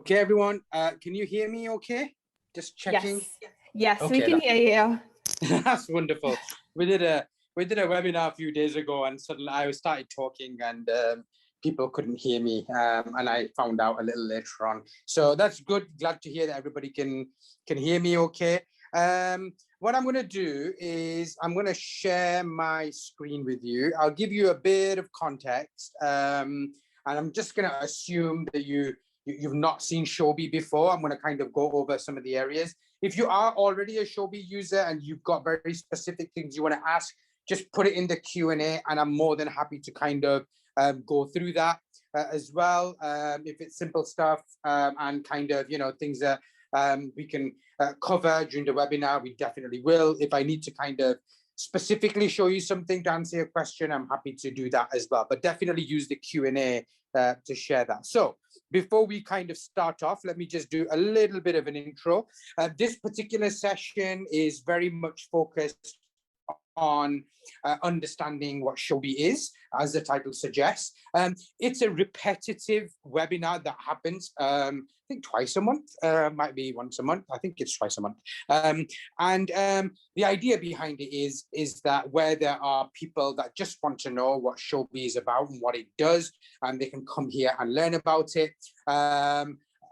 Okay, everyone, can you hear me okay? Just checking. Yes, we can hear you. That's wonderful. We did a webinar a few days ago, and suddenly I started talking, and people couldn't hear me, and I found out a little later on. So that's good. Glad to hear that everybody can hear me okay. What I'm going to do is I'm going to share my screen with you. I'll give you a bit of context, and I'm just going to assume that you've not seen Showbie before. I'm going to kind of go over some of the areas. If you are already a Showbie user and you've got very specific things you want to ask, just put it in the Q&A, and I'm more than happy to kind of go through that as well. If it's simple stuff and kind of, things that we can cover during the webinar, we definitely will. If I need to kind of specifically show you something to answer your question, I'm happy to do that as well. But definitely use the Q&A to share that. So before we kind of start off, let me just do a little bit of an intro. This particular session is very much focused on understanding what Showbie is, as the title suggests. It's a repetitive webinar that happens, I think twice a month, might be once a month. I think it's twice a month. The idea behind it is that where there are people that just want to know what Showbie is about and what it does, and they can come here and learn about it.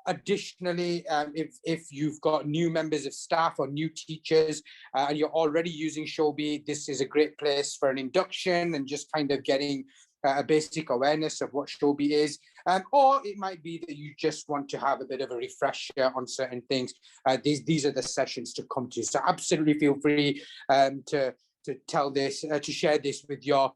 Additionally, if you've got new members of staff or new teachers and you're already using Showbie, this is a great place for an induction and just kind of getting a basic awareness of what Showbie is. Or it might be that you just want to have a bit of a refresher on certain things. These are the sessions to come to. So absolutely feel free to tell this, to share this with your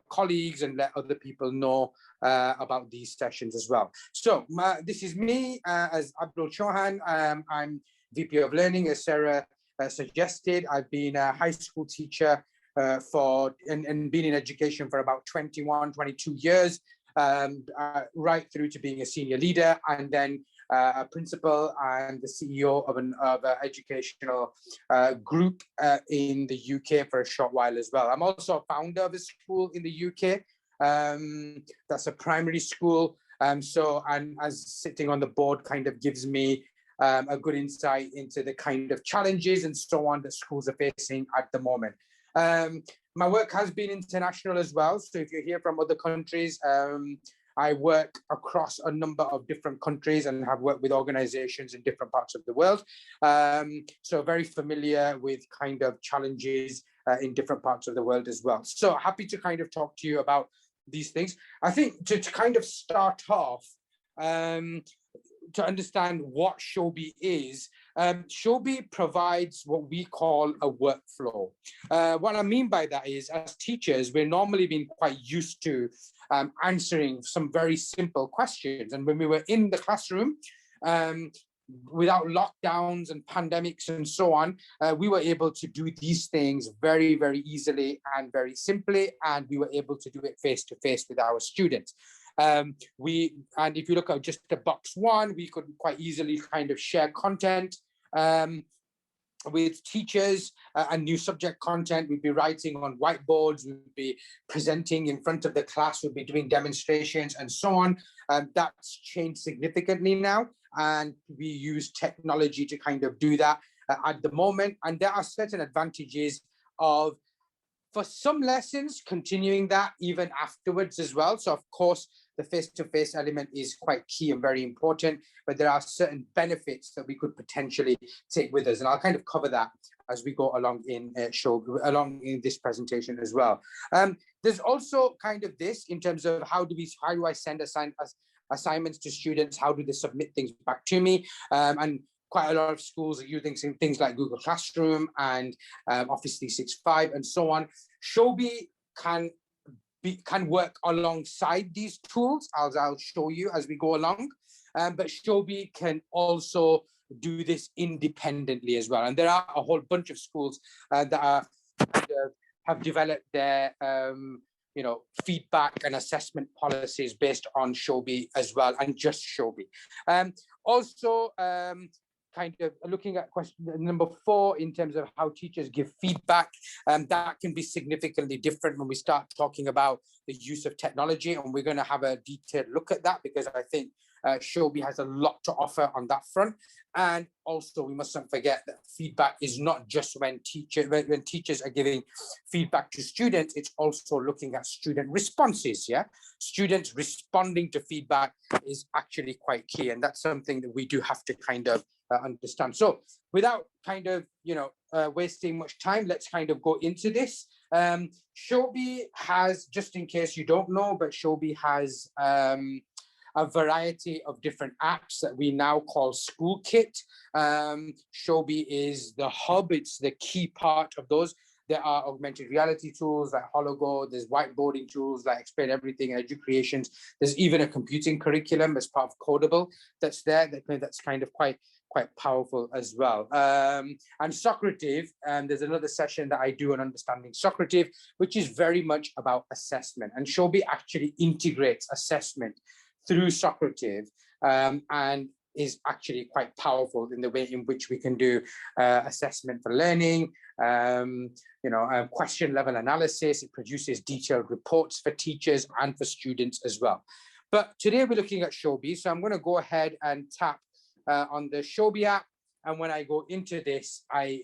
colleagues and let other people know about these sessions as well. So this is me as Abdul Chohan. I'm VP of Learning, as Sarah suggested. I've been a high school teacher and been in education for about 21, 22 years, right through to being a senior leader, and then a principal and the CEO of an educational group in the UK for a short while as well. I'm also a founder of a school in the UK. That's a primary school. And as sitting on the board kind of gives me a good insight into the kind of challenges and so on that schools are facing at the moment. My work has been international as well. So if you're here from other countries, I work across a number of different countries and have worked with organizations in different parts of the world. So very familiar with kind of challenges in different parts of the world as well. So happy to kind of talk to you about these things. I think to kind of start off, to understand what Showbie is, Showbie provides what we call a workflow. What I mean by that is, as teachers, we're normally been quite used to answering some very simple questions. And when we were in the classroom, without lockdowns and pandemics and so on, we were able to do these things very, very easily and very simply. And we were able to do it face-to-face with our students. And if you look at just the box one, we could quite easily kind of share content with teachers and new subject content. We'd be writing on whiteboards, we'd be presenting in front of the class, we'd be doing demonstrations and so on. That's changed significantly now, and we use technology to kind of do that at the moment. And there are certain advantages of, for some lessons, continuing that even afterwards as well. So of course, the face-to-face element is quite key and very important, but there are certain benefits that we could potentially take with us. And I'll kind of cover that as we go along in this presentation as well. There's also kind of this in terms of how do I send assignments to students? How do they submit things back to me? And quite a lot of schools are using things like Google Classroom and Office 365 and so on. Showbie can work alongside these tools, as I'll show you as we go along. But Showbie can also do this independently as well. And there are a whole bunch of schools that have developed their feedback and assessment policies based on Showbie as well, and just Showbie. Also, kind of looking at question number 4 in terms of how teachers give feedback, that can be significantly different when we start talking about the use of technology, and we're going to have a detailed look at that, because I think Showbie has a lot to offer on that front. And also, we mustn't forget that feedback is not just when teachers are giving feedback to students, it's also looking at student responses. Yeah, students responding to feedback is actually quite key, and that's something that we do have to kind of understand. So without kind of, wasting much time, let's kind of go into this. Showbie has, just in case you don't know, but Showbie has a variety of different apps that we now call School Kit. Showbie is the hub, it's the key part of those. There are augmented reality tools like Hologo, there's whiteboarding tools like Explain Everything, Educreations. There's even a computing curriculum as part of Codable that's there, that's kind of quite powerful as well. And Socrative, there's another session that I do on understanding Socrative, which is very much about assessment. And Showbie actually integrates assessment through Socrative, and is actually quite powerful in the way in which we can do assessment for learning, question level analysis. It produces detailed reports for teachers and for students as well. But today we're looking at Showbie. So I'm going to go ahead and tap on the Showbie app. And when I go into this, I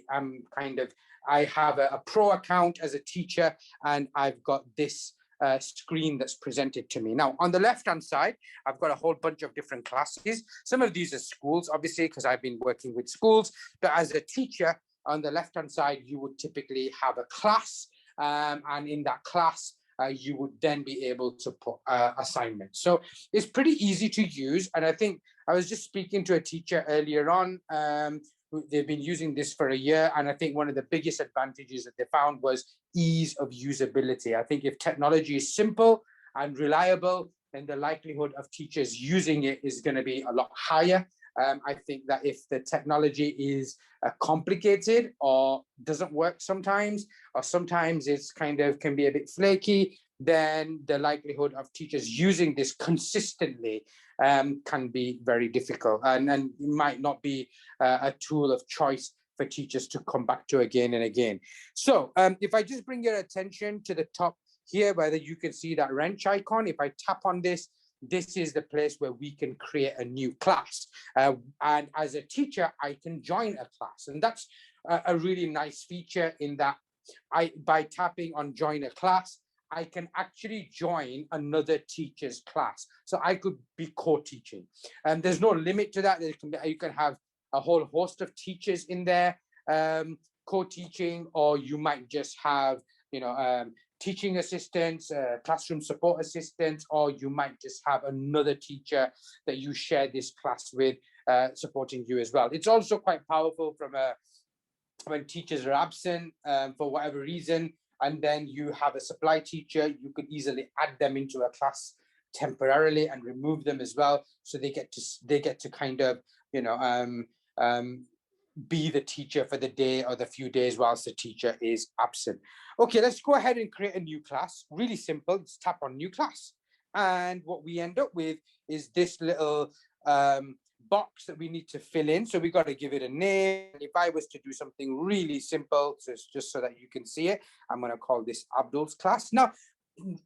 have a pro account as a teacher, and I've got this screen that's presented to me. Now, on the left-hand side, I've got a whole bunch of different classes. Some of these are schools, obviously, because I've been working with schools. But as a teacher, on the left-hand side, you would typically have a class. And in that class, you would then be able to put assignments. So it's pretty easy to use. And I think I was just speaking to a teacher earlier on. They've been using this for a year. And I think one of the biggest advantages that they found was ease of usability. I think if technology is simple and reliable, then the likelihood of teachers using it is going to be a lot higher. I think that if the technology is complicated or doesn't work sometimes, or sometimes it's kind of can be a bit flaky, then the likelihood of teachers using this consistently can be very difficult, and it might not be a tool of choice for teachers to come back to again and again. So if I just bring your attention to the top here, whether you can see that wrench icon, if I tap on this, this is the place where we can create a new class. And as a teacher, I can join a class. And that's a really nice feature in that by tapping on join a class, I can actually join another teacher's class. So I could be co-teaching. And there's no limit to that. You can have a whole host of teachers in there co-teaching, or you might just have, teaching assistants, classroom support assistants, or you might just have another teacher that you share this class with supporting you as well. It's also quite powerful when teachers are absent for whatever reason, and then you have a supply teacher, you could easily add them into a class temporarily and remove them as well. So they get to kind of, be the teacher for the day or the few days whilst the teacher is absent. Okay, let's go ahead and create a new class. Really simple. Let's tap on new class. And what we end up with is this little box that we need to fill in. So we got to give it a name. If I was to do something really simple, so it's just so that you can see it, I'm going to call this Abdul's class. Now,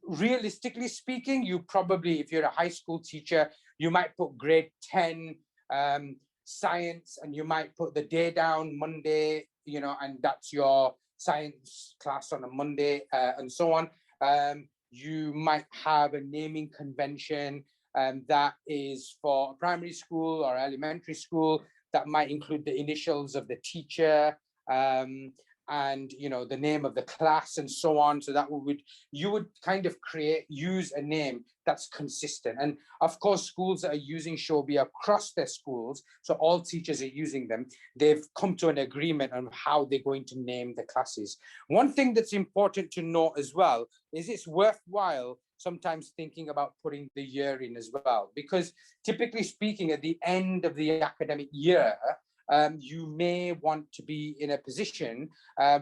realistically speaking, you probably, if you're a high school teacher, you might put grade 10 science, and you might put the day down Monday, and that's your science class on a Monday, and so on. You might have a naming convention that is for primary school or elementary school that might include the initials of the teacher, and the name of the class and so on. So that you would kind of use a name that's consistent. And of course, schools that are using Showbie across their schools, so all teachers are using them, they've come to an agreement on how they're going to name the classes. One thing that's important to note as well is it's worthwhile sometimes thinking about putting the year in as well, because typically speaking, at the end of the academic year, you may want to be in a position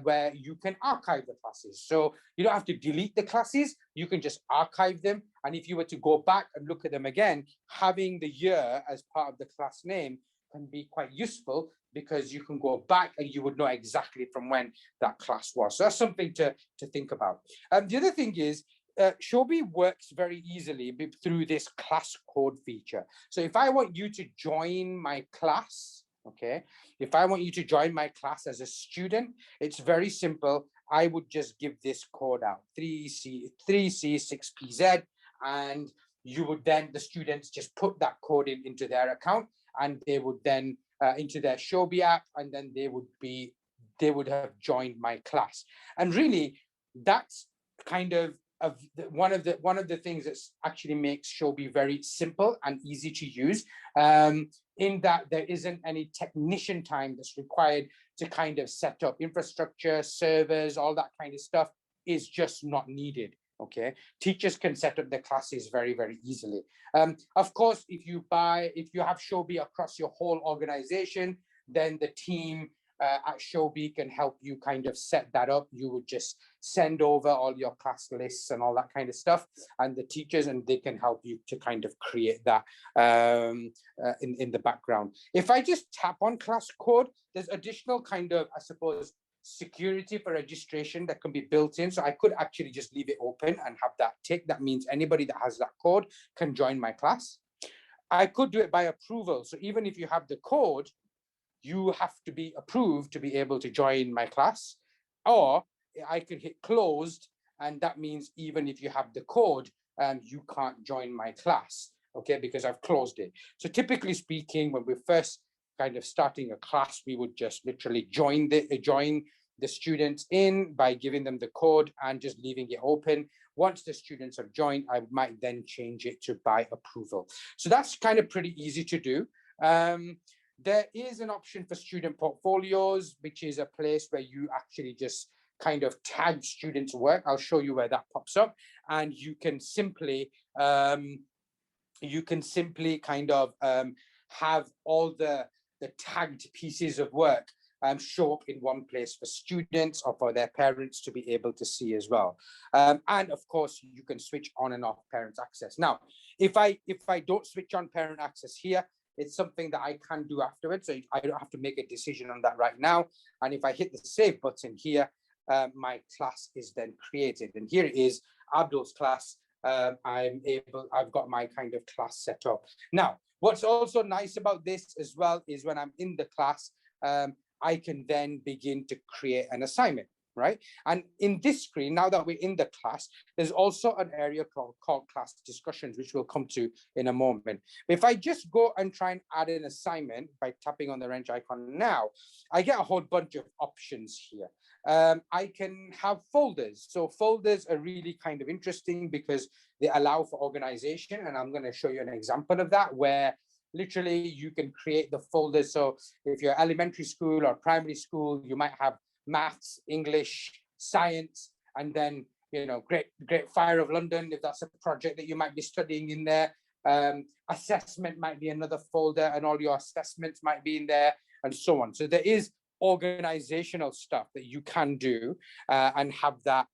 where you can archive the classes. So you don't have to delete the classes, you can just archive them. And if you were to go back and look at them again, having the year as part of the class name can be quite useful, because you can go back and you would know exactly from when that class was. So that's something to think about. The other thing is, Showbie works very easily through this class code feature. So if I want you to join my class, okay, if I want you to join my class as a student, it's very simple. I would just give this code out, 3C6PZ, and you would then, the students just put that code into their account, and they would then into their Showbie app, and then they would have joined my class. And really, that's kind of one of the things that actually makes Showbie very simple and easy to use, in that there isn't any technician time that's required to kind of set up infrastructure, servers, all that kind of stuff is just not needed. Okay, teachers can set up their classes very, very easily. Of course, if you have Showbie across your whole organization, then the team at Showbie can help you kind of set that up. You would just send over all your class lists and all that kind of stuff, and the teachers, and they can help you to kind of create that in the background. If I just tap on class code, there's additional kind of, I suppose, security for registration that can be built in. So I could actually just leave it open and have that tick. That means anybody that has that code can join my class. I could do it by approval. So even if you have the code, you have to be approved to be able to join my class. Or I can hit closed, and that means even if you have the code, you can't join my class, okay, because I've closed it. So typically speaking, when we're first kind of starting a class, we would just literally join the students in by giving them the code and just leaving it open. Once the students have joined, I might then change it to by approval. So that's kind of pretty easy to do. There is an option for student portfolios, which is a place where you actually just kind of tag students' work. I'll show you where that pops up, and you can simply kind of have all the tagged pieces of work show up in one place for students or for their parents to be able to see as well. And of course, you can switch on and off parents' access. Now, if I don't switch on parent access here, it's something that I can do afterwards. So I don't have to make a decision on that right now. And if I hit the save button here, my class is then created. And here it is, Abdul's class. I've got my kind of class set up. Now, what's also nice about this as well is when I'm in the class, I can then begin to create an assignment, right? And in this screen, now that we're in the class, there's also an area called class discussions, which we'll come to in a moment. If I just go and try and add an assignment by tapping on the wrench icon now, I get a whole bunch of options here. I can have folders. So folders are really kind of interesting because they allow for organization. And I'm going to show you an example of that, where literally you can create the folders. So if you're elementary school or primary school, you might have maths, English, science, and then, you know, Great Fire of London, if that's a project that you might be studying in there. Assessment might be another folder, and all your assessments might be in there, and so on. So there is organizational stuff that you can do and have that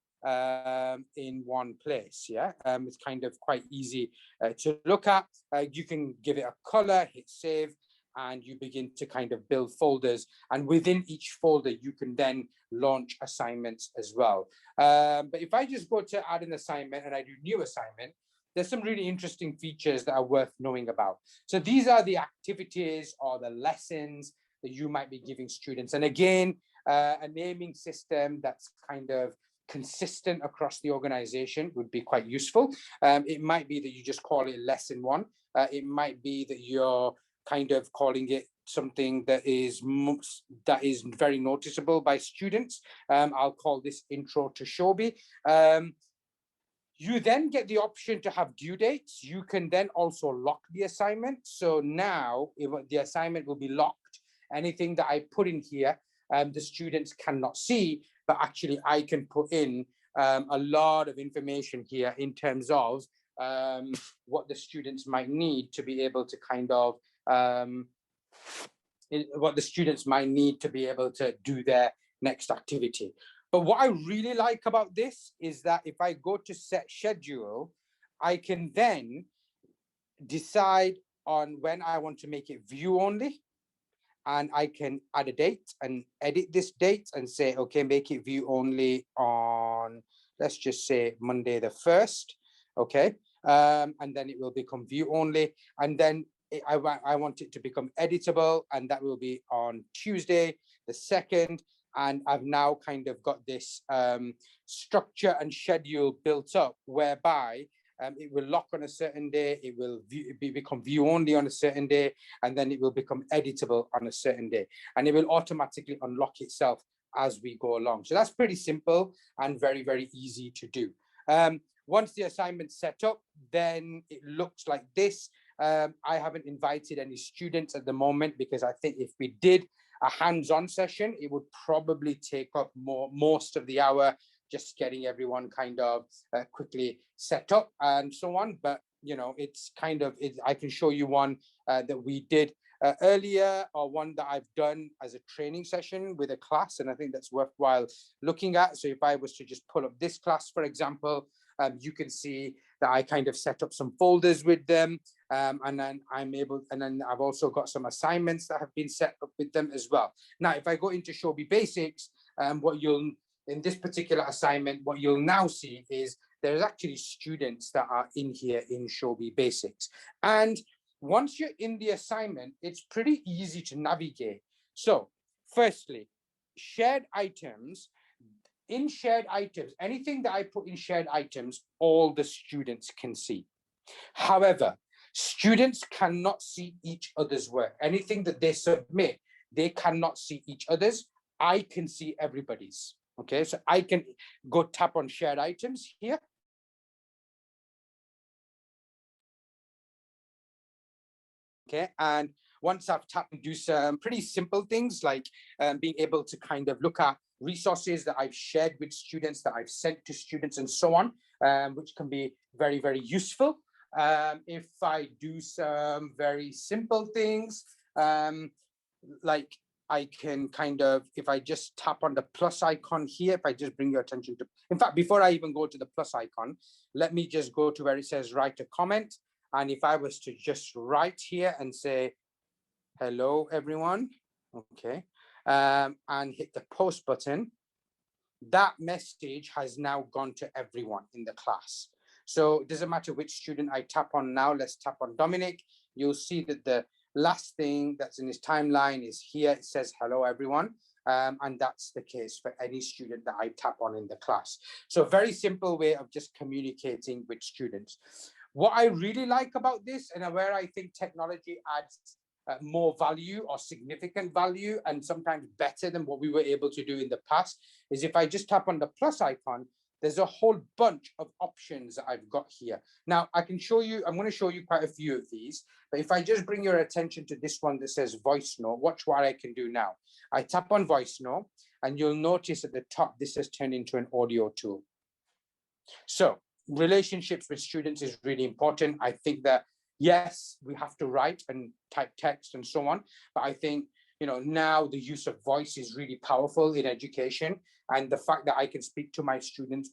in one place. Yeah, it's kind of quite easy to look at. You can give it a color, hit save, and you begin to kind of build folders. And within each folder, you can then launch assignments as well. But if I just go to add an assignment and I do new assignment, there's some really interesting features that are worth knowing about. So these are the activities or the lessons that you might be giving students. And again, a naming system that's kind of consistent across the organization would be quite useful. It might be that you just call it lesson one. It might be that you're kind of calling it something that is very noticeable by students. I'll call this intro to Showbie. You then get the option to have due dates. You can then also lock the assignment. So now the assignment will be locked. Anything that I put in here, the students cannot see, but actually I can put in a lot of information here in terms of what the students might need to be able to kind of do their next activity. But what I really like about this is that if I go to set schedule, I can then decide on when I want to make it view only. And I can add a date and edit this date and say, okay, make it view only on, let's just say Monday the 1st, okay? And then it will become view only. And then I want it to become editable, and that will be on Tuesday the 2nd. And I've now kind of got this structure and schedule built up whereby it will lock on a certain day, it will become view only on a certain day, and then it will become editable on a certain day. And it will automatically unlock itself as we go along. So that's pretty simple and very, very easy to do. Once the assignment's set up, then it looks like this. I haven't invited any students at the moment because I think if we did a hands-on session, it would probably take up most of the hour, just getting everyone kind of quickly set up and so on. But, you know, it's kind of, I can show you one that we did earlier, or one that I've done as a training session with a class, and I think that's worthwhile looking at. So if I was to just pull up this class, for example, you can see that I kind of set up some folders with them, and then I've also got some assignments that have been set up with them as well. Now, if I go into Showbie Basics, in this particular assignment, what you'll now see is there's actually students that are in here in Showbie Basics. And once you're in the assignment, it's pretty easy to navigate. So firstly, shared items. In shared items, anything that I put in shared items, all the students can see. However, students cannot see each other's work. Anything that they submit, they cannot see each other's. I can see everybody's. Okay, so I can go tap on shared items here. Okay, and once I've tapped and do some pretty simple things like being able to kind of look at resources that I've shared with students, that I've sent to students and so on, which can be very, very useful. If I do some very simple things, like I can kind of, if I just tap on the plus icon here, if I just bring your attention to, in fact, before I even go to the plus icon, let me just go to where it says write a comment. And if I was to just write here and say, hello, everyone, okay, and hit the post button, that message has now gone to everyone in the class. So it doesn't matter which student I tap on now. Let's tap on Dominic. You'll see that the last thing that's in his timeline is here. It says, hello, everyone. And that's the case for any student that I tap on in the class. So a very simple way of just communicating with students. What I really like about this, and where I think technology adds more value or significant value, and sometimes better than what we were able to do in the past, is if I just tap on the plus icon, there's a whole bunch of options that I've got here. Now I can show you, I'm going to show you quite a few of these, but if I just bring your attention to this one that says voice note, watch what I can do now. I tap on voice note and you'll notice at the top, this has turned into an audio tool. So relationships with students is really important. I think that, yes, we have to write and type text and so on, but I think, you know, now the use of voice is really powerful in education, and the fact that I can speak to my students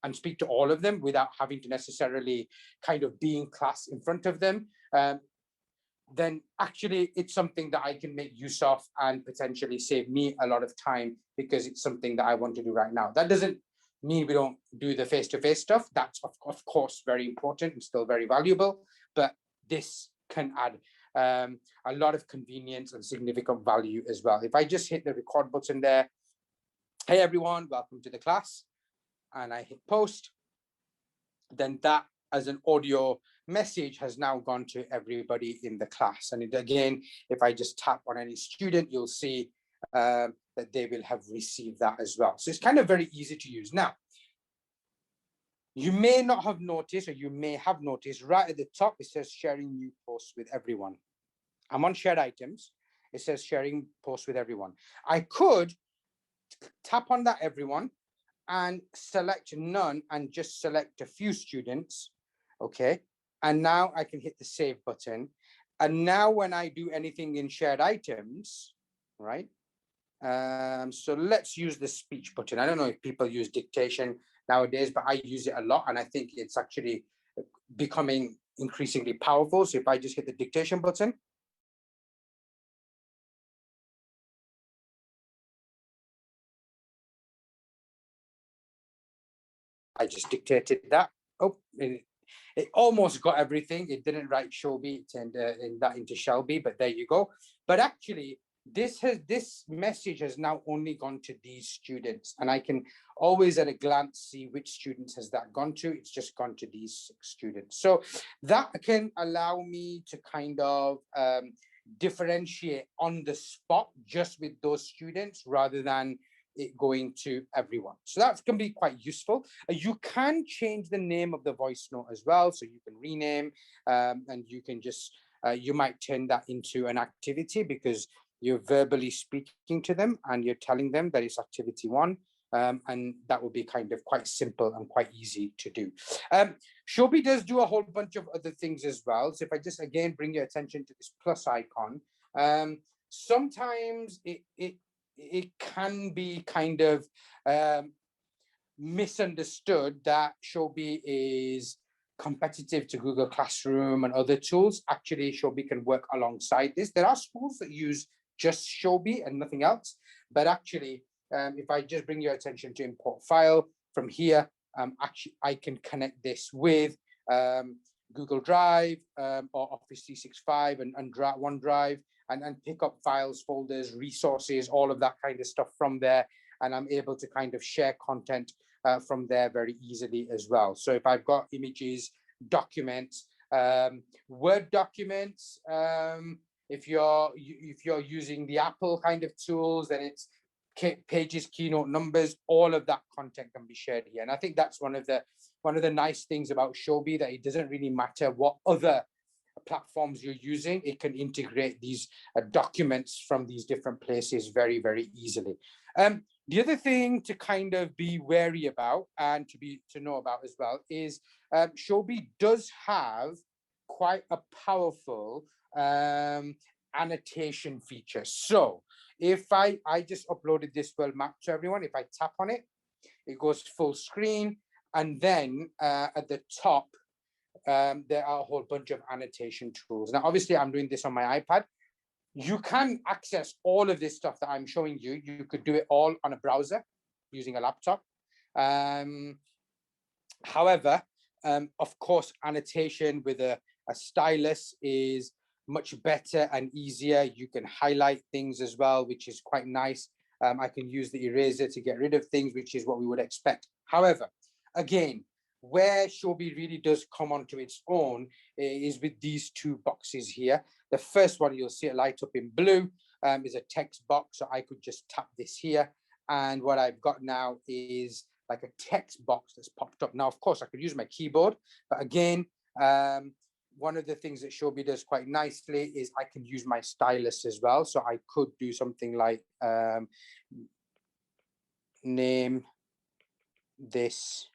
and speak to all of them without having to necessarily kind of be in class in front of them, then actually it's something that I can make use of and potentially save me a lot of time, because it's something that I want to do right now. That doesn't mean we don't do the face-to-face stuff. That's of course very important and still very valuable, but this can add a lot of convenience and significant value as well. If I just hit the record button there, hey everyone, welcome to the class, and I hit post, then that as an audio message has now gone to everybody in the class. And again, if I just tap on any student, you'll see that they will have received that as well. So it's kind of very easy to use. Now, you may not have noticed, or you may have noticed right at the top, it says sharing new posts with everyone. I'm on shared items. It says sharing posts with everyone. I could tap on that everyone and select none and just select a few students. Okay. And now I can hit the save button. And now when I do anything in shared items, right? So let's use the speech button. I don't know if people use dictation nowadays, but I use it a lot, and I think it's actually becoming increasingly powerful. So if I just hit the dictation button, I just dictated that. Oh, it almost got everything. It didn't write Showbie, it turned that into Showbie, but there you go. But actually, this message has now only gone to these students, and I can always at a glance see which students has that gone to. It's just gone to these 6 students. So that can allow me to kind of differentiate on the spot just with those students rather than it going to everyone. So that can be quite useful. You can change the name of the voice note as well. So you can rename and you can just, you might turn that into an activity because you're verbally speaking to them and you're telling them that it's activity 1. And that will be kind of quite simple and quite easy to do. Showbie does do a whole bunch of other things as well. So if I just again bring your attention to this plus icon, sometimes it can be kind of misunderstood that Showbie is competitive to Google Classroom and other tools. Actually, Showbie can work alongside this. There are schools that use just Showbie and nothing else, but actually, if I just bring your attention to import file from here, actually I can connect this with Google Drive or Office 365 and OneDrive and pick up files, folders, resources, all of that kind of stuff from there. And I'm able to kind of share content from there very easily as well. So if I've got images, documents, Word documents, if you're using the Apple kind of tools, then it's Pages, Keynote, Numbers, all of that content can be shared here. And I think that's one of the nice things about Showbie, that it doesn't really matter what other platforms you're using, it can integrate these documents from these different places very, very easily. The other thing to kind of be wary about and to know about as well is Showbie does have quite a powerful annotation feature. So if I just uploaded this world map to everyone, if I tap on it, it goes full screen, and then at the top there are a whole bunch of annotation tools. Now obviously I'm doing this on my iPad. You can access all of this stuff that I'm showing you. You could do it all on a browser using a laptop. However, of course, annotation with a stylus is much better and easier. You can highlight things as well, which is quite nice. I can use the eraser to get rid of things, which is what we would expect. However, again, where Showbie really does come onto its own is with these 2 boxes here. The first one, you'll see it light up in blue, is a text box. So I could just tap this here. And what I've got now is like a text box that's popped up. Now, of course, I could use my keyboard, but again, one of the things that Showbie does quite nicely is I can use my stylus as well. So I could do something like name this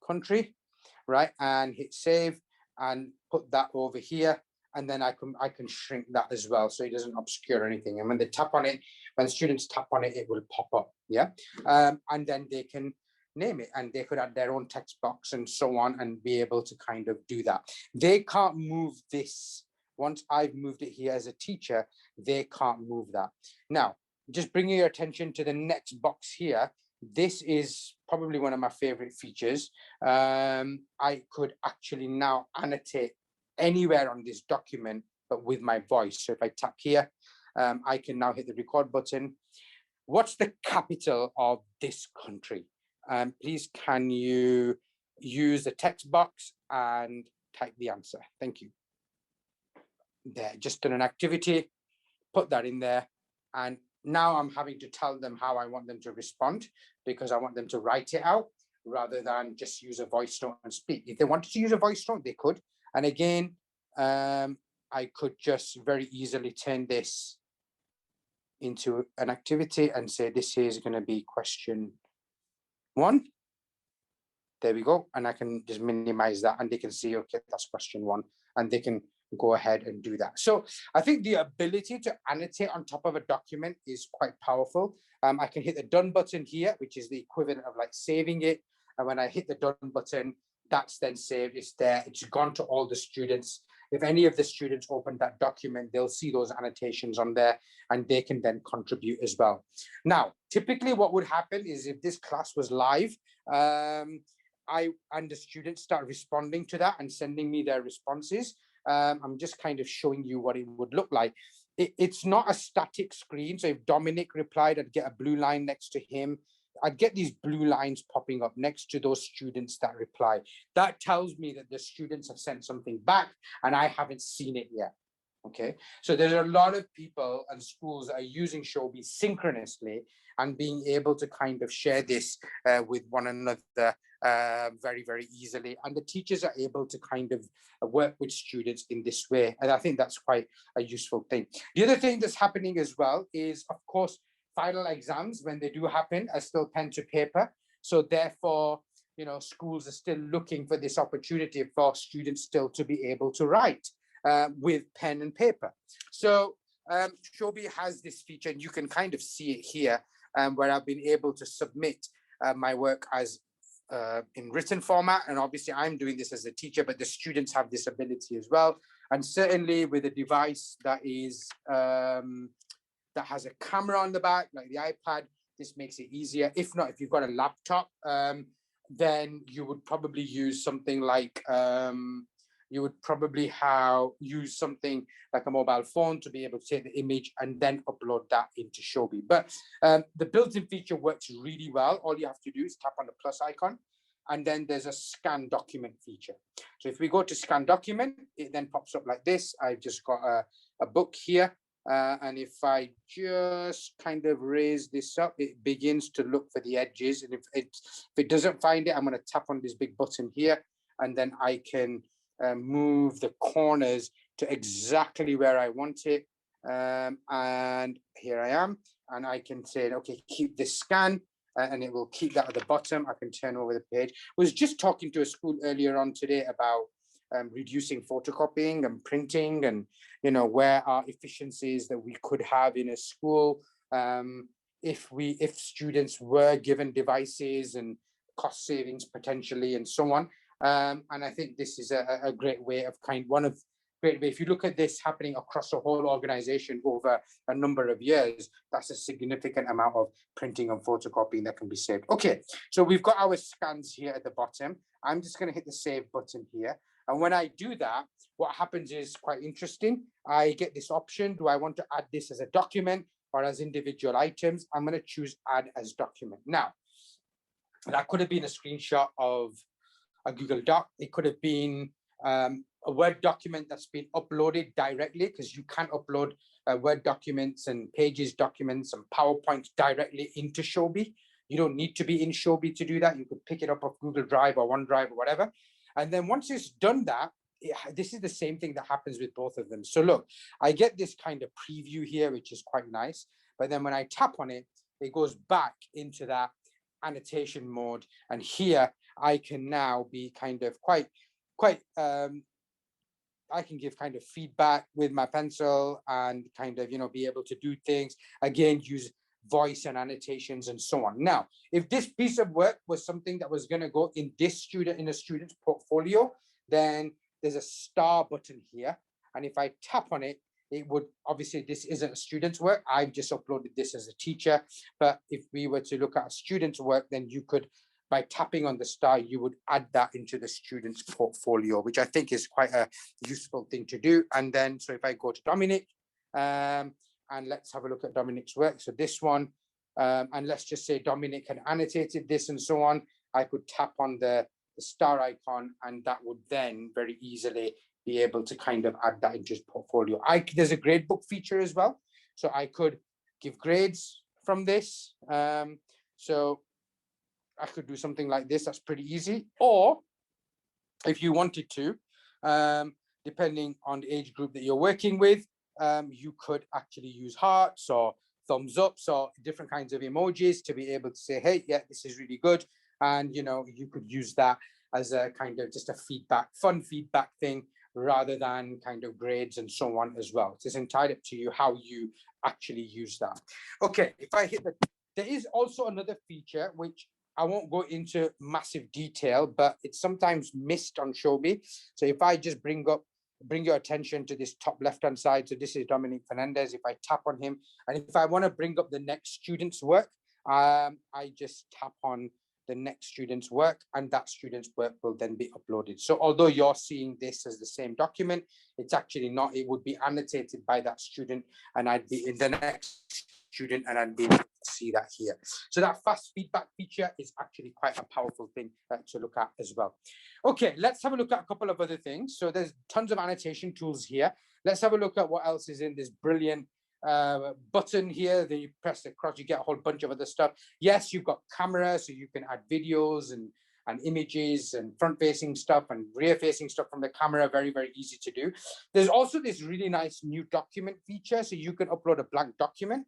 country, right? And hit save and put that over here. And then I can shrink that as well, so it doesn't obscure anything. And when they tap on it, when students tap on it, it will pop up, yeah? And then they can name it, and they could add their own text box and so on, and be able to kind of do that. They can't move this. Once I've moved it here as a teacher, they can't move that. Now, just bringing your attention to the next box here, this is probably one of my favorite features. I could actually now annotate anywhere on this document, but with my voice. So if I tap here, I can now hit the record button. What's the capital of this country? Please, can you use the text box and type the answer? Thank you. There, just done an activity, put that in there. And now I'm having to tell them how I want them to respond, because I want them to write it out rather than just use a voice note and speak. If they wanted to use a voice note, they could. And again, I could just very easily turn this into an activity and say, this is going to be question 1. There we go. And I can just minimize that, and they can see, okay, that's question 1. And they can go ahead and do that. So I think the ability to annotate on top of a document is quite powerful. I can hit the done button here, which is the equivalent of like saving it. And when I hit the done button, that's then saved. It's there. It's gone to all the students. if any of the students open that document, they'll see those annotations on there and they can then contribute as well. Now, typically what would happen is if this class was live, I and the students start responding to that and sending me their responses. I'm just kind of showing you what it would look like. It's not a static screen. So if Dominic replied, I'd get a blue line next to him. I'd get these blue lines popping up next to those students that reply. That tells me that the students have sent something back and I haven't seen it yet. Okay, so there's a lot of people and schools that are using Showbie synchronously and being able to kind of share this with one another very, very easily. And the teachers are able to kind of work with students in this way. And I think that's quite a useful thing. The other thing that's happening as well is, of course, final exams, when they do happen, are still pen to paper. So therefore, you know, schools are still looking for this opportunity for students still to be able to write with pen and paper. So Showbie has this feature, and you can kind of see it here, where I've been able to submit my work as in written format. And obviously I'm doing this as a teacher, but the students have this ability as well. And certainly with a device that is that has a camera on the back, like the iPad, this makes it easier. If not, if you've got a laptop, then you would probably use something like use something like a mobile phone to be able to take the image and then upload that into Showbie. But the built-in feature works really well. All you have to do is tap on the plus icon, and then there's a scan document feature. So if we go to scan document, it then pops up like this. I've just got a book here. And if I just kind of raise this up, it begins to look for the edges. And if it doesn't find it, I'm going to tap on this big button here, and then I can move the corners to exactly where I want it. And here I am. And I can say, okay, keep this scan, and it will keep that at the bottom. I can turn over the page. I was just talking to a school earlier on today about reducing photocopying and printing, and you know, where are efficiencies that we could have in a school if students were given devices, and cost savings potentially, and so on. And I think this is a great way of if you look at this happening across the whole organization over a number of years, that's a significant amount of printing and photocopying that can be saved. Okay, so we've got our scans here at the bottom. I'm just going to hit the save button here. And when I do that, what happens is quite interesting. I get this option. Do I want to add this as a document or as individual items? I'm going to choose add as document. Now, that could have been a screenshot of a Google Doc. It could have been a Word document that's been uploaded directly, because you can upload Word documents and Pages documents and PowerPoint directly into Showbie. You don't need to be in Showbie to do that. You could pick it up off Google Drive or OneDrive or whatever. And then once it's done that, this is the same thing that happens with both of them. So look, I get this kind of preview here, which is quite nice. But then when I tap on it, it goes back into that annotation mode. And here I can now be kind of I can give kind of feedback with my pencil and kind of, you know, be able to do things. Again, use voice and annotations and so on. Now, if this piece of work was something that was going to go in a student's portfolio, then there's a star button here. And if I tap on it, it would, obviously this isn't a student's work. I've just uploaded this as a teacher. But if we were to look at a student's work, then you could, by tapping on the star, you would add that into the student's portfolio, which I think is quite a useful thing to do. And then, so if I go to Dominic, and let's have a look at Dominic's work. So this one, and let's just say Dominic had annotated this and so on. I could tap on the star icon, and that would then very easily be able to kind of add that into his portfolio. There's a grade book feature as well. So I could give grades from this. So I could do something like this. That's pretty easy. Or if you wanted to, depending on the age group that you're working with, you could actually use hearts or thumbs ups or different kinds of emojis to be able to say, hey, yeah, this is really good. And, you know, you could use that as a kind of just a fun feedback thing, rather than kind of grades and so on as well. It's entirely up to you how you actually use that. Okay, if I hit there is also another feature, which I won't go into massive detail, but it's sometimes missed on Showbie. So if I just bring up bring your attention to this top left-hand side. So this is Dominic Fernandez. If I tap on him, and if I want to bring up the next student's work, I just tap on the next student's work, and that student's work will then be uploaded. So although you're seeing this as the same document, it's actually not. It would be annotated by that student, and I'd be in the next student, and I'd be able to see that here. So that fast feedback feature is actually quite a powerful thing to look at as well. Okay, let's have a look at a couple of other things. So there's tons of annotation tools here. Let's have a look at what else is in this brilliant button here. Then you press across, you get a whole bunch of other stuff. Yes, you've got camera, so you can add videos and images and front-facing stuff and rear-facing stuff from the camera. Very, very easy to do. There's also this really nice new document feature, so you can upload a blank document,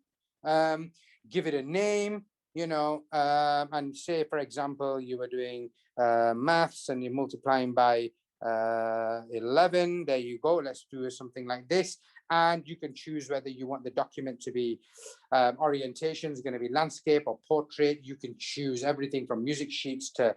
give it a name, you know, and say, for example, you were doing maths and you're multiplying by 11. There you go. Let's do something like this. And you can choose whether you want the document to be orientation is going to be landscape or portrait. You can choose everything from music sheets to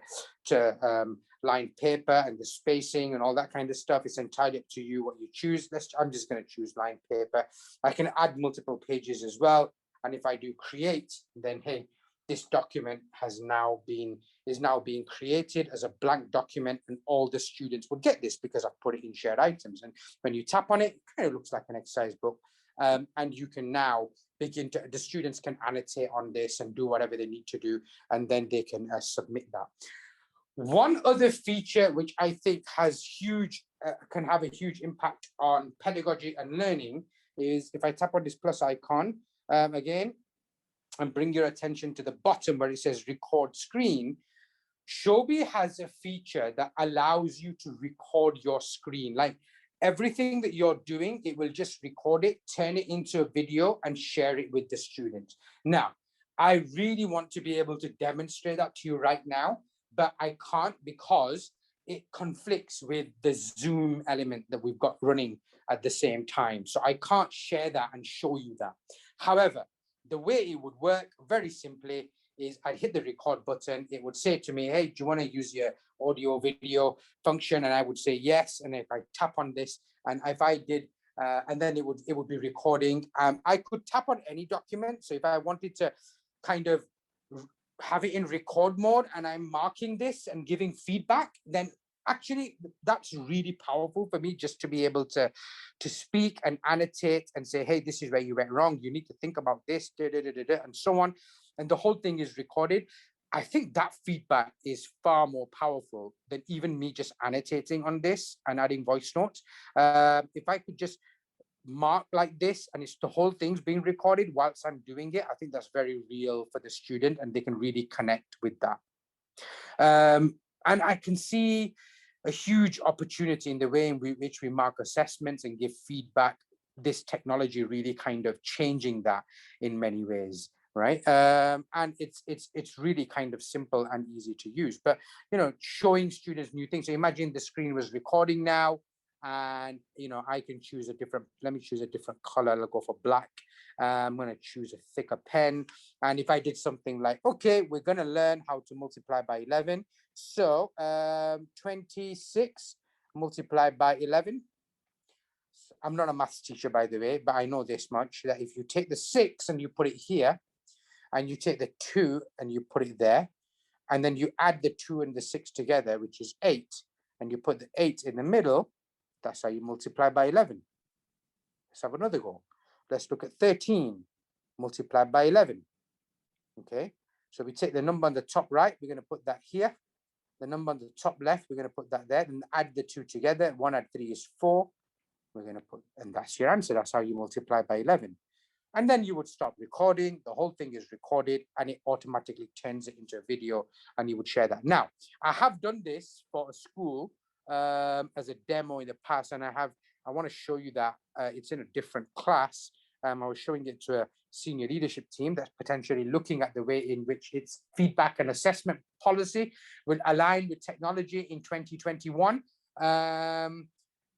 lined paper and the spacing and all that kind of stuff. It's entirely up to you what you choose. I'm just going to choose lined paper. I can add multiple pages as well. And if I do create, then hey, this document is now being created as a blank document, and all the students will get this because I've put it in shared items. And when you tap on it, it kind of looks like an exercise book. And you can now begin to, the students can annotate on this and do whatever they need to do, and then they can submit that. One other feature which I think has can have a huge impact on pedagogy and learning is if I tap on this plus icon again, and bring your attention to the bottom where it says record screen. Showbie has a feature that allows you to record your screen. Like everything that you're doing, it will just record it, turn it into a video and share it with the students. Now, I really want to be able to demonstrate that to you right now, but I can't because it conflicts with the Zoom element that we've got running at the same time. So I can't share that and show you that. However, the way it would work very simply is I'd hit the record button. It would say to me, hey, do you want to use your audio video function? And I would say yes. And if I tap on this, and if I did, and then it would be recording. I could tap on any document. So if I wanted to kind of have it in record mode and I'm marking this and giving feedback, then actually that's really powerful for me, just to be able to speak and annotate and say, hey, this is where you went wrong, you need to think about this, and so on, and the whole thing is recorded. I think that feedback is far more powerful than even me just annotating on this and adding voice notes. If I could just mark like this and it's the whole thing's being recorded whilst I'm doing it, I think that's very real for the student and they can really connect with that. And I can see a huge opportunity in the way in which we mark assessments and give feedback. This technology really kind of changing that in many ways, right? And it's really kind of simple and easy to use. But you know, showing students new things. So imagine the screen was recording now, and you know, I can choose a different. Let me choose a different color. I'll go for black. I'm going to choose a thicker pen. And if I did something like, okay, we're going to learn how to multiply by 11. So 26 multiplied by 11. I'm not a maths teacher, by the way, but I know this much, that if you take the 6 and you put it here, and you take the 2 and you put it there, and then you add the 2 and the 6 together, which is 8, and you put the 8 in the middle, that's how you multiply by 11. Let's have another go. Let's look at 13 multiplied by 11. Okay, so we take the number on the top right, we're going to put that here. The number on the top left, we're going to put that there, and add the 2 together. 1 add 3 is 4. We're going to put, and that's your answer. That's how you multiply by 11. And then you would stop recording. The whole thing is recorded, and it automatically turns it into a video, and you would share that. Now, I have done this for a school as a demo in the past, and I want to show you that it's in a different class. I was showing it to a senior leadership team that's potentially looking at the way in which its feedback and assessment policy will align with technology in 2021.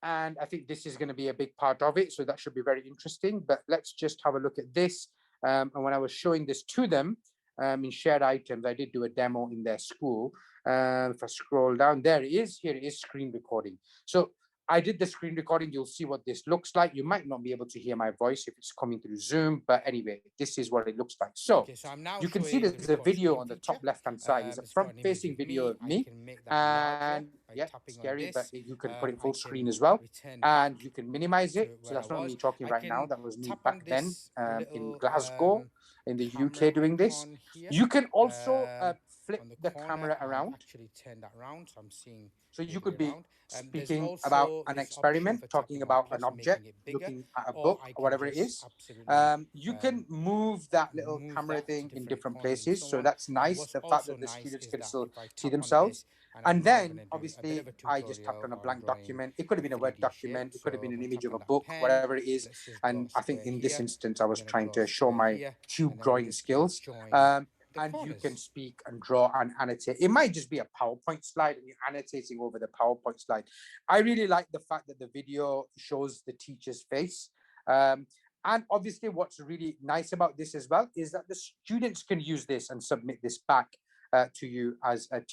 And I think this is going to be a big part of it. So that should be very interesting. But let's just have a look at this. And when I was showing this to them in shared items, I did do a demo in their school. If I scroll down, there it is. Here it is, screen recording. So I did the screen recording. You'll see what this looks like. You might not be able to hear my voice if it's coming through Zoom, but anyway, this is what it looks like. So you can see there's a video on the top left-hand side. It's a front-facing video of me. And yeah, scary, but you can put it full screen as well. And you can minimize it. So that's not me talking right now. That was me back then in Glasgow, in the UK doing this. You can also flip the camera around. So you could be speaking about an experiment, talking about an object, looking at a book or whatever it is. You can move that little camera thing in different places. So that's nice, the fact that the students can still see themselves. And then obviously I just tapped on a blank document. It could have been a Word document. It could have been an image of a book, whatever it is. And I think in this instance, I was trying to show my cube drawing skills. And you can speak and draw and annotate. It might just be a PowerPoint slide and you're annotating over the PowerPoint slide. I really like the fact that the video shows the teacher's face. And obviously what's really nice about this as well is that the students can use this and submit this back to you as an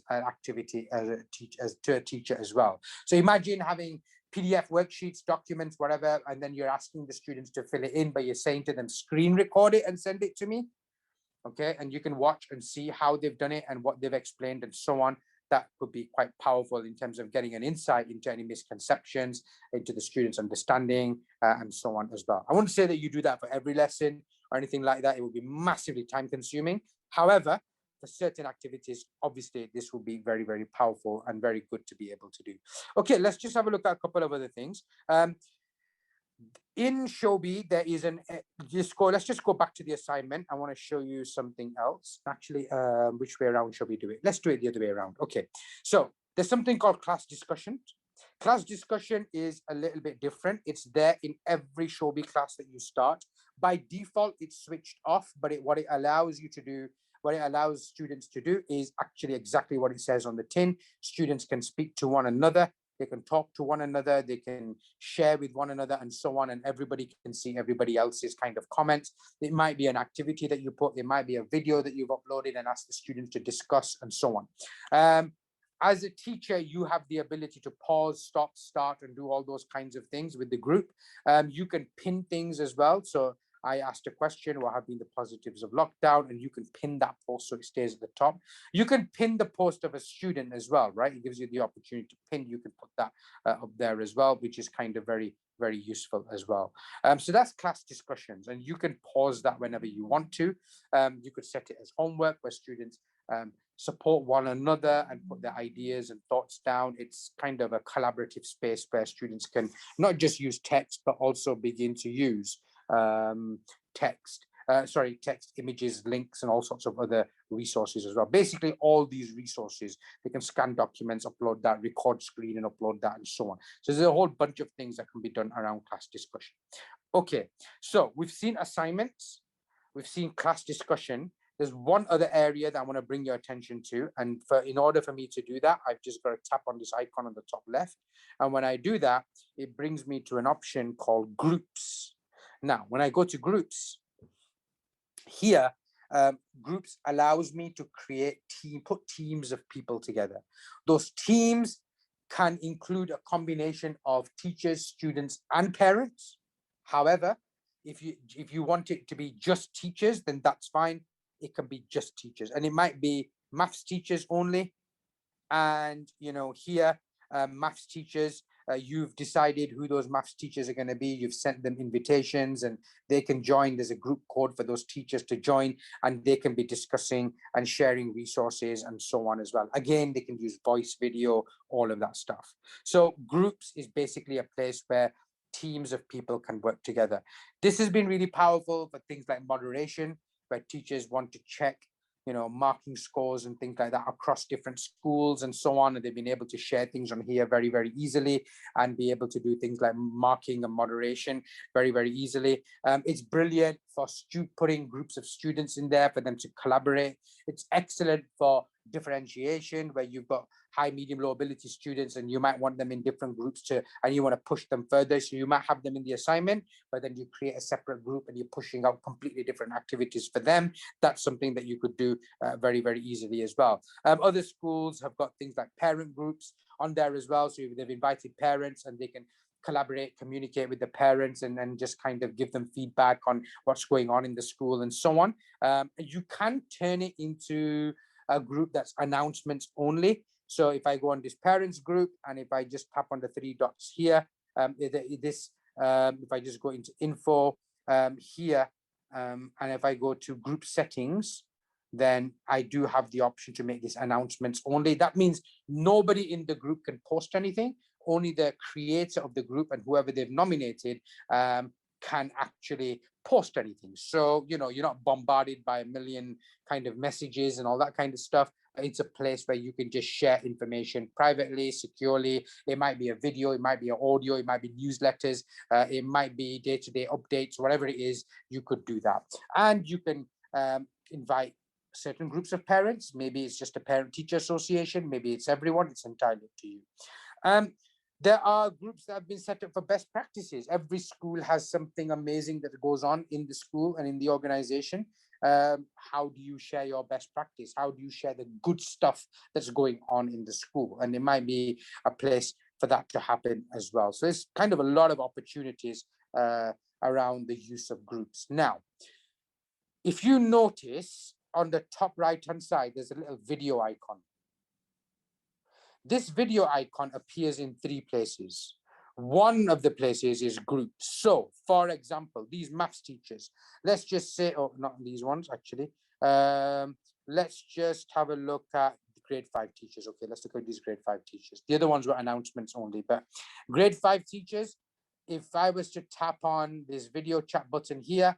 activity, to a teacher as well. So imagine having PDF worksheets, documents, whatever, and then you're asking the students to fill it in, but you're saying to them, screen record it and send it to me. Okay, and you can watch and see how they've done it and what they've explained and so on. That could be quite powerful in terms of getting an insight into any misconceptions, into the students' understanding, and so on as well. I wouldn't say that you do that for every lesson or anything like that. It will be massively time consuming. However, for certain activities, obviously, this will be very, very powerful and very good to be able to do. Okay, let's just have a look at a couple of other things. In Showbie, there is let's just go back to the assignment. I want to show you something else. Actually, which way around shall we do it? Let's do it the other way around. Okay, so there's something called class discussion. Class discussion is a little bit different. It's there in every Showbie class that you start. By default, it's switched off, but what it allows you to do, what it allows students to do is actually exactly what it says on the tin. Students can speak to one another. They can talk to one another, they can share with one another and so on, and everybody can see everybody else's kind of comments. It might be an activity that you put, it might be a video that you've uploaded and asked the students to discuss and so on. As a teacher, you have the ability to pause, stop, start, and do all those kinds of things with the group. You can pin things as well. So I asked a question, what have been the positives of lockdown? And you can pin that post so it stays at the top. You can pin the post of a student as well, right? It gives you the opportunity to pin. You can put that up there as well, which is kind of very, very useful as well. So that's class discussions, and you can pause that whenever you want to. You could set it as homework where students support one another and put their ideas and thoughts down. It's kind of a collaborative space where students can not just use text, but also begin to use text, images, links, and all sorts of other resources as well. Basically, all these resources, they can scan documents, upload that, record screen and upload that, and so on. So there's a whole bunch of things that can be done around class discussion. Okay, so we've seen assignments, we've seen class discussion. There's one other area that I want to bring your attention to. And in order for me to do that, I've just got to tap on this icon on the top left. And when I do that, it brings me to an option called groups. Now, when I go to groups, here, groups allows me to put teams of people together. Those teams can include a combination of teachers, students, and parents. However, if you want it to be just teachers, then that's fine. It can be just teachers, and it might be maths teachers only. And here, maths teachers, you've decided who those maths teachers are going to be. You've sent them invitations and they can join. There's a group code for those teachers to join, and they can be discussing and sharing resources and so on as well. Again, they can use voice, video, all of that stuff. So groups is basically a place where teams of people can work together. This has been really powerful for things like moderation, where teachers want to check marking scores and things like that across different schools and so on. And they've been able to share things on here very, very easily and be able to do things like marking and moderation very, very easily. It's brilliant for putting groups of students in there for them to collaborate. It's excellent for differentiation where you've got high, medium, low ability students, and you might want them in different groups and you want to push them further. So you might have them in the assignment, but then you create a separate group and you're pushing out completely different activities for them. That's something that you could do very, very easily as well. Other schools have got things like parent groups on there as well. So they've invited parents and they can collaborate, communicate with the parents, and then just kind of give them feedback on what's going on in the school and so on. You can turn it into a group that's announcements only. So if I go on this parents group and if I just tap on the three dots here, if I just go into info here, and if I go to group settings, then I do have the option to make this announcements only. That means nobody in the group can post anything. Only the creator of the group and whoever they've nominated can actually post anything. So, you're not bombarded by a million kind of messages and all that kind of stuff. It's a place where you can just share information privately, securely. It might be a video, it might be an audio, it might be newsletters, it might be day-to-day updates, whatever it is, you could do that. And you can invite certain groups of parents. Maybe it's just a parent-teacher association, maybe it's everyone, it's entirely up to you. There are groups that have been set up for best practices. Every school has something amazing that goes on in the school and in the organization. How do you share your best practice? How do you share the good stuff that's going on in the school? And it might be a place for that to happen as well. So there's kind of a lot of opportunities around the use of groups. Now, if you notice on the top right-hand side, there's a little video icon. This video icon appears in three places. One of the places is groups. So, for example, these maths teachers, let's just say, oh, not these ones, actually. Let's just have a look at grade 5 teachers. Okay, let's look at these grade 5 teachers. The other ones were announcements only, but grade 5 teachers, if I was to tap on this video chat button here,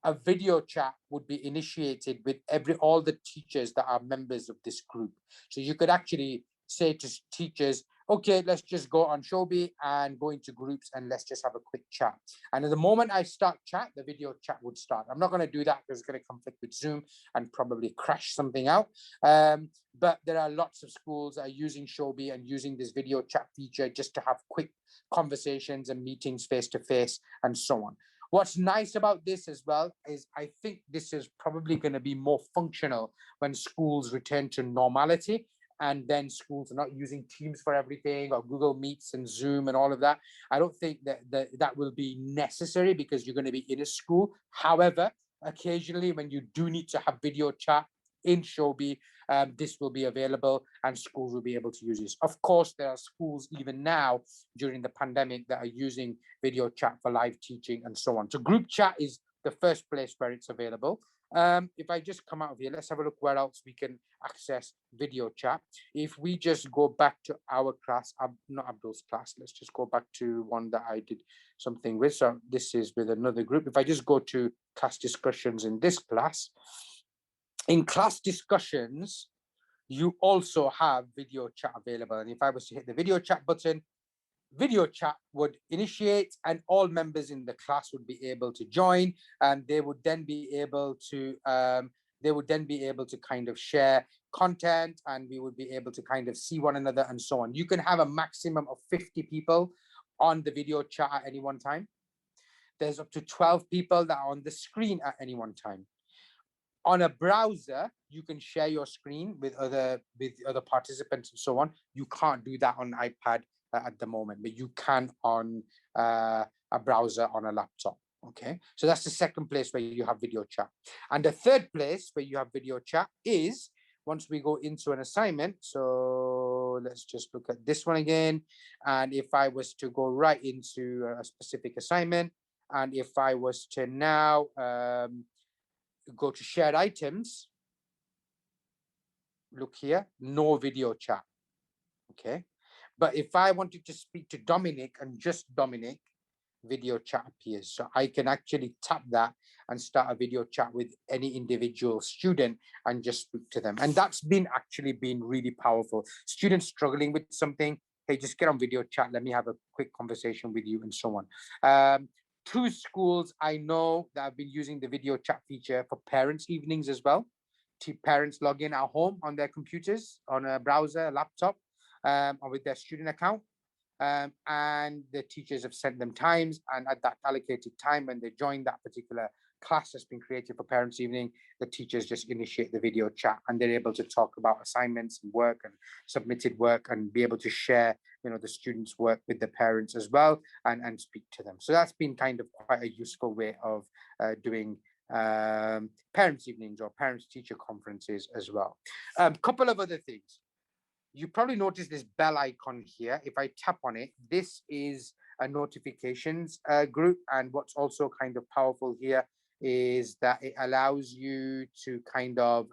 a video chat would be initiated with all the teachers that are members of this group. So you could actually say to teachers, okay, let's just go on Showbie and go into groups and let's just have a quick chat. And at the moment I start chat, the video chat would start. I'm not going to do that because it's going to conflict with Zoom and probably crash something out. But there are lots of schools that are using Showbie and using this video chat feature just to have quick conversations and meetings face-to-face and so on. What's nice about this as well is I think this is probably going to be more functional when schools return to normality, and then schools are not using Teams for everything or Google Meets and Zoom and all of that. I don't think that will be necessary because you're going to be in a school. However, occasionally when you do need to have video chat in Showbie, this will be available and schools will be able to use this. Of course, there are schools even now during the pandemic that are using video chat for live teaching and so on. So group chat is the first place where it's available. If I just come out of here, let's have a look where else we can access video chat. If we just go back to our class, not Abdul's class, let's just go back to one that I did something with. So this is with another group. If I just go to class discussions in this class, in class discussions, you also have video chat available. And if I was to hit the video chat button, video chat would initiate and all members in the class would be able to join, and they would then be able to kind of share content, and we would be able to kind of see one another and so on. You can have a maximum of 50 people on the video chat at any one time. There's up to 12 people that are on the screen at any one time. On a browser, you can share your screen with other participants and so on. You can't do that on iPad at the moment, but you can on a browser on a laptop. Okay, so that's the second place where you have video chat. And the third place where you have video chat is once we go into an assignment. So let's just look at this one again. And if I was to go right into a specific assignment, and if I was to now go to shared items, look here, no video chat. Okay, but if I wanted to speak to Dominic and just Dominic, video chat appears. So I can actually tap that and start a video chat with any individual student and just speak to them. And that's actually been really powerful. Students struggling with something, hey, just get on video chat, let me have a quick conversation with you and so on. 2 schools I know that have been using the video chat feature for parents' evenings as well. parents log in at home on their computers, on a browser, laptop, or with their student account. And the teachers have sent them times, and at that allocated time when they join that particular class that's been created for parents evening, the teachers just initiate the video chat, and they're able to talk about assignments and work and submitted work, and be able to share the students' work with the parents as well, and speak to them. So that's been kind of quite a useful way of doing parents evenings or parents teacher conferences as well. Couple of other things. You probably noticed this bell icon here. If I tap on it, this is a notifications group. And what's also kind of powerful here is that it allows you to kind of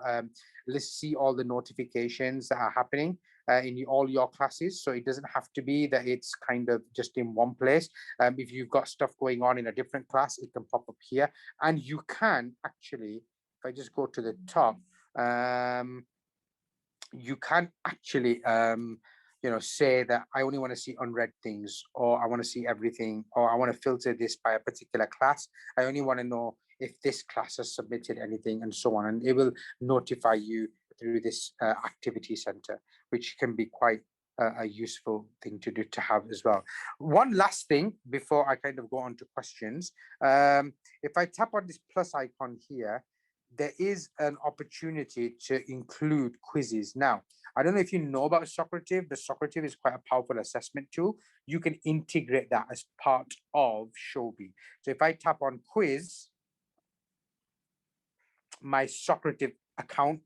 see all the notifications that are happening in all your classes. So it doesn't have to be that it's kind of just in one place. If you've got stuff going on in a different class, it can pop up here. And you can actually, if I just go to the top, you can actually say that I only want to see unread things, or I want to see everything, or I want to filter this by a particular class. I only want to know if this class has submitted anything, and so on. And it will notify you through this activity center, which can be quite a useful thing to do, to have as well. One last thing before I kind of go on to questions. If I tap on this plus icon here, there is an opportunity to include quizzes. Now, I don't know if you know about Socrative, but Socrative is quite a powerful assessment tool. You can integrate that as part of Showbie. So if I tap on quiz, my Socrative account,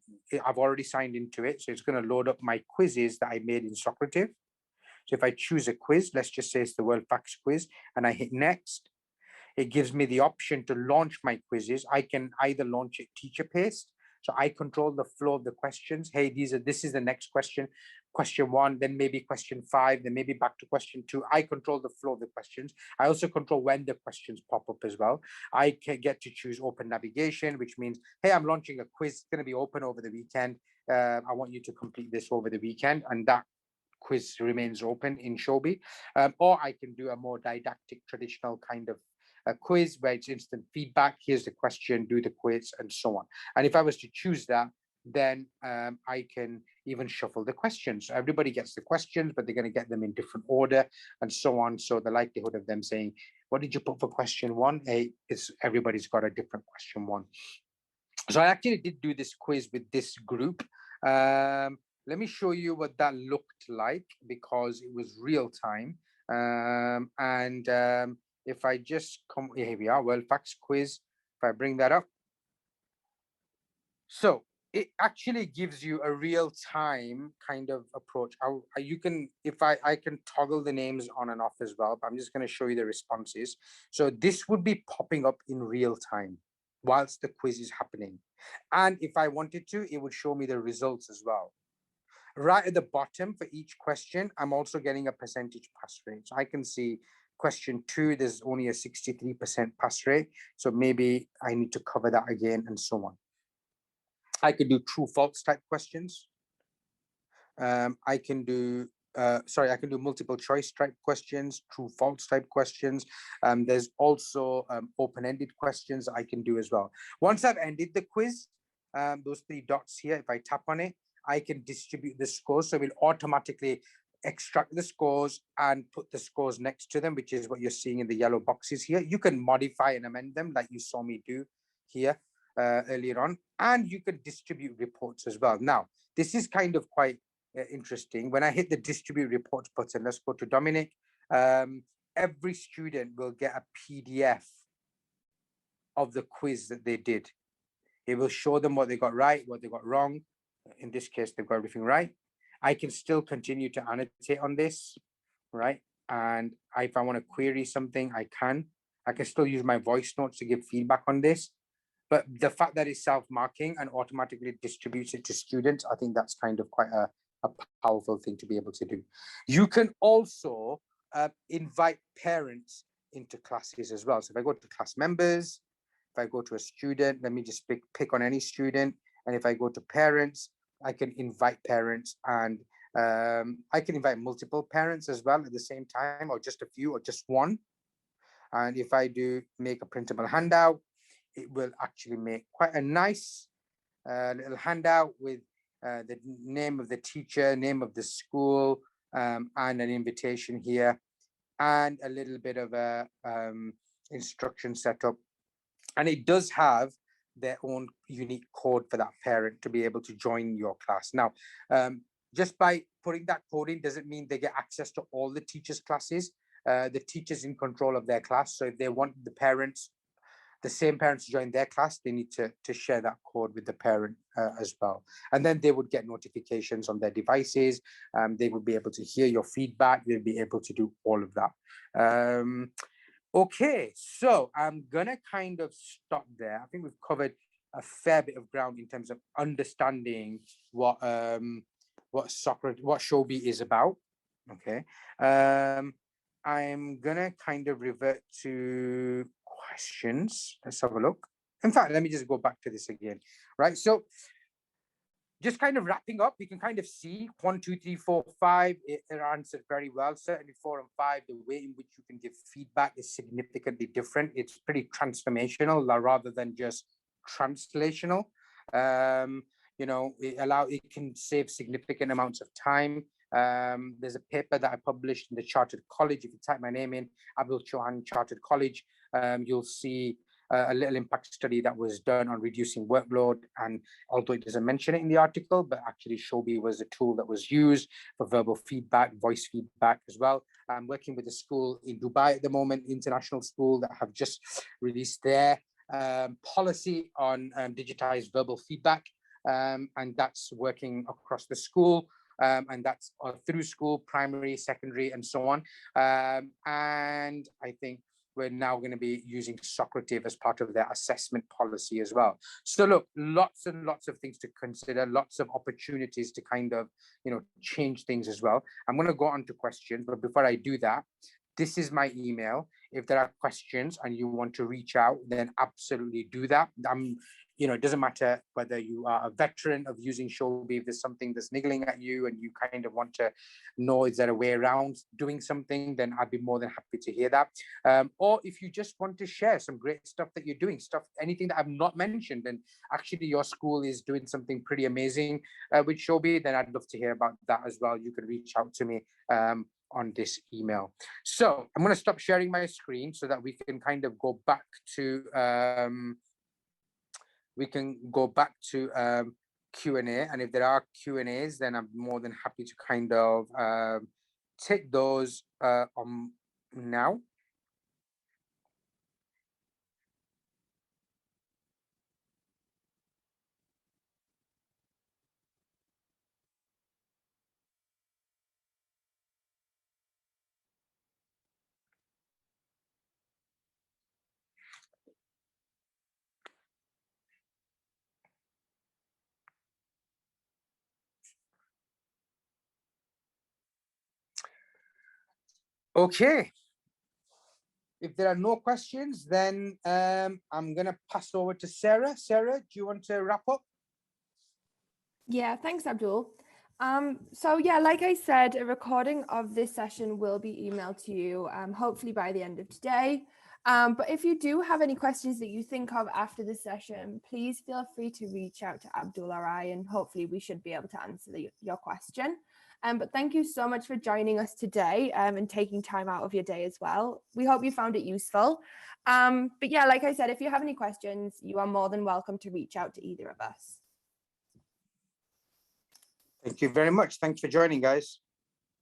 I've already signed into it. So it's going to load up my quizzes that I made in Socrative. So if I choose a quiz, let's just say it's the World Facts quiz, and I hit next, it gives me the option to launch my quizzes. I can either launch it teacher paced, so I control the flow of the questions. Hey, this is the next question, question 1, then maybe question 5, then maybe back to question 2. I control the flow of the questions. I also control when the questions pop up as well. I can get to choose open navigation, which means, hey, I'm launching a quiz. It's going to be open over the weekend. I want you to complete this over the weekend, and that quiz remains open in Showbie. Or I can do a more didactic, traditional kind of a quiz where it's instant feedback. Here's the question, do the quiz, and so on. And if I was to choose that, then I can even shuffle the questions. So everybody gets the questions, but they're going to get them in different order, and so on. So the likelihood of them saying, what did you put for question 1? Everybody's got a different question 1. So I actually did do this quiz with this group. Let me show you what that looked like, because it was real time. If I just come, here we are, World Facts quiz. If I bring that up. So it actually gives you a real time kind of approach. You can, if I can toggle the names on and off as well, but I'm just going to show you the responses. So this would be popping up in real time whilst the quiz is happening. And if I wanted to, it would show me the results as well. Right at the bottom for each question, I'm also getting a percentage pass rate. So I can see question 2, there's only a 63% pass rate. So maybe I need to cover that again, and so on. I could do true false type questions. I can do multiple choice type questions, true false type questions. There's also open-ended questions I can do as well. Once I've ended the quiz, those 3 dots here, if I tap on it, I can distribute the scores. So we'll automatically extract the scores and put the scores next to them, which is what you're seeing in the yellow boxes here. You can modify and amend them like you saw me do here earlier on, and you can distribute reports as well. Now, this is kind of quite interesting. When I hit the distribute reports button, let's go to Dominic. Every student will get a PDF of the quiz that they did. It will show them what they got right, what they got wrong. In this case, they've got everything right. I can still continue to annotate on this, right? And if I want to query something, I can still use my voice notes to give feedback on this. But the fact that it's self-marking and automatically distributes it to students, I think that's kind of quite a powerful thing to be able to do. You can also invite parents into classes as well. So if I go to class members, if I go to a student, let me just pick on any student. And if I go to parents, I can invite parents, and I can invite multiple parents as well at the same time, or just a few, or just one. And if I do make a printable handout, it will actually make quite a nice a little handout with the name of the teacher, name of the school, and an invitation here, and a little bit of a instruction setup. And it does have their own unique code for that parent to be able to join your class. Now, just by putting that code in doesn't mean they get access to all the teachers' classes. The teachers in control of their class. So if they want the same parents to join their class, they need to share that code with the parent as well. And then they would get notifications on their devices. They would be able to hear your feedback. They'll be able to do all of that. Okay, so I'm gonna kind of stop there. I think we've covered a fair bit of ground in terms of understanding what Showbie is about. Okay, I'm gonna kind of revert to questions. Let's have a look. In fact, let me just go back to this again. Right, so just kind of wrapping up, we can kind of see 1, 2, 3, 4, 5. It answered very well. Certainly 4 and 5, the way in which you can give feedback is significantly different. It's pretty transformational rather than just translational. It can save significant amounts of time. There's a paper that I published in the Chartered College. If you type my name in, Abdul Chohan, Chartered College, you'll see a little impact study that was done on reducing workload. And although it doesn't mention it in the article, but actually Showbie was a tool that was used for verbal feedback, voice feedback as well. I'm working with a school in Dubai at the moment, international school, that have just released their policy on digitized verbal feedback. And that's working across the school. And that's through school, primary, secondary, and so on. And I think we're now going to be using Socrative as part of their assessment policy as well. So look, lots and lots of things to consider, lots of opportunities to kind of, change things as well. I'm going to go on to questions, but before I do that, this is my email. If there are questions and you want to reach out, then absolutely do that. It doesn't matter whether you are a veteran of using Showbie. If there's something that's niggling at you and you kind of want to know, is there a way around doing something, then I'd be more than happy to hear that. Or if you just want to share some great stuff that you're doing, anything that I've not mentioned, and actually your school is doing something pretty amazing with Showbie, then I'd love to hear about that as well. You can reach out to me on this email. So I'm going to stop sharing my screen so that we can kind of go back to Q&A. And if there are Q&As, then I'm more than happy to kind of take those on now. Okay. If there are no questions, then I'm going to pass over to Sarah. Sarah, do you want to wrap up? Yeah, thanks, Abdul. So yeah, like I said, a recording of this session will be emailed to you, hopefully by the end of today. But if you do have any questions that you think of after the session, please feel free to reach out to Abdul or I, and hopefully we should be able to answer your question. But thank you so much for joining us today and taking time out of your day as well. We hope you found it useful. But yeah, like I said, if you have any questions, you are more than welcome to reach out to either of us. Thank you very much. Thanks for joining, guys.